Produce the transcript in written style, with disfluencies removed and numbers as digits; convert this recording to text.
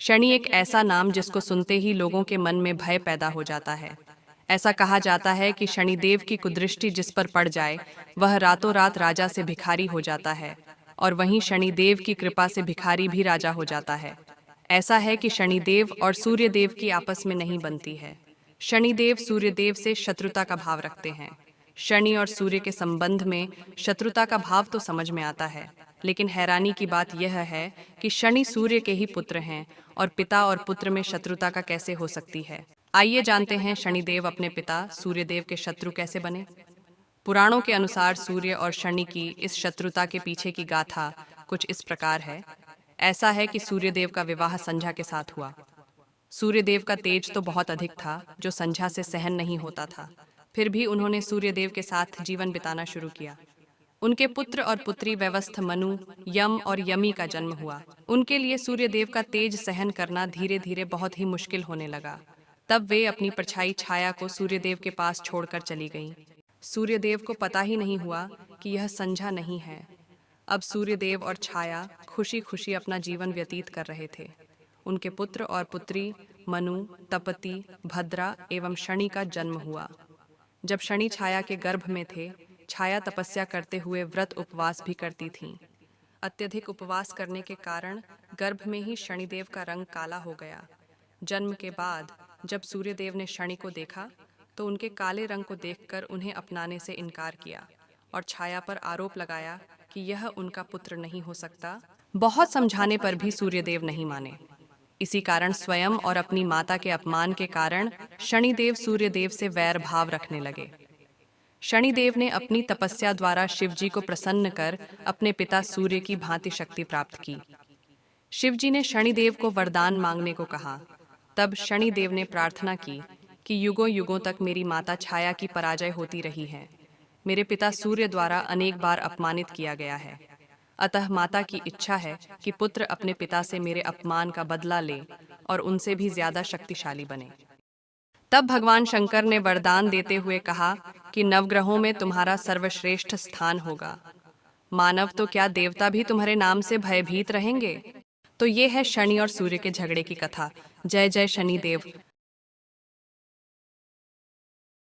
शनि एक ऐसा नाम जिसको सुनते ही लोगों के मन में भय पैदा हो जाता है। ऐसा कहा जाता है कि शनिदेव की कुदृष्टि जिस पर पड़ जाए वह रातों रात राजा से भिखारी हो जाता है, और वहीं शनिदेव की कृपा से भिखारी भी राजा हो जाता है। ऐसा है कि शनिदेव और सूर्यदेव की आपस में नहीं बनती है। शनिदेव सूर्यदेव से शत्रुता का भाव रखते हैं। शनि और सूर्य के संबंध में शत्रुता का भाव तो समझ में आता है, लेकिन हैरानी की बात यह है कि शनि सूर्य के ही पुत्र हैं और पिता और पुत्र में शत्रुता का कैसे हो सकती है। आइए जानते हैं शनिदेव अपने पिता सूर्यदेव के शत्रु कैसे बने। पुराणों के अनुसार सूर्य और शनि की इस शत्रुता के पीछे की गाथा कुछ इस प्रकार है। ऐसा है कि सूर्यदेव का विवाह संध्या के साथ हुआ। सूर्यदेव का तेज तो बहुत अधिक था, जो संध्या से सहन नहीं होता था। फिर भी उन्होंने सूर्यदेव के साथ जीवन बिताना शुरू किया। उनके पुत्र और पुत्री व्यवस्थ मनु, यम और यमी का जन्म हुआ। उनके लिए सूर्यदेव का तेज सहन करना धीरे धीरे बहुत ही मुश्किल होने लगा। तब वे अपनी परछाई छाया को सूर्यदेव के पास छोड़कर चली गईं। सूर्यदेव को पता ही नहीं हुआ कि यह संध्या नहीं है। अब सूर्यदेव और छाया खुशी खुशी अपना जीवन व्यतीत कर रहे थे। उनके पुत्र और पुत्री मनु, तपति, भद्रा एवं शनि का जन्म हुआ। जब शनि छाया के गर्भ में थे, छाया तपस्या करते हुए व्रत उपवास भी करती थीं। अत्यधिक उपवास करने के कारण गर्भ में ही शनिदेव का रंग काला हो गया। जन्म के बाद जब सूर्यदेव ने शनि को देखा तो उनके काले रंग को देखकर उन्हें अपनाने से इनकार किया और छाया पर आरोप लगाया कि यह उनका पुत्र नहीं हो सकता। बहुत समझाने पर भी सूर्यदेव नहीं माने। इसी कारण स्वयं और अपनी माता के अपमान के कारण शनिदेव सूर्यदेव से वैर भाव रखने लगे। शनिदेव ने अपनी तपस्या द्वारा शिवजी को प्रसन्न कर अपने पिता सूर्य की भांति शक्ति प्राप्त की। शिवजी ने शनिदेव को वरदान मांगने को कहा। तब शनिदेव ने प्रार्थना की कि युगों युगों तक मेरी माता छाया की पराजय होती रही है। मेरे पिता सूर्य द्वारा अनेक बार अपमानित किया गया है। अतः माता की इच्छा है कि पुत्र अपने पिता से मेरे अपमान का बदला ले और उनसे भी ज्यादा शक्तिशाली बने। तब भगवान शंकर ने वरदान देते हुए कहा कि नवग्रहों में तुम्हारा सर्वश्रेष्ठ स्थान होगा। मानव तो क्या, देवता भी तुम्हारे नाम से भयभीत रहेंगे। तो ये है शनि और सूर्य के झगड़े की कथा। जय जय शनिदेव।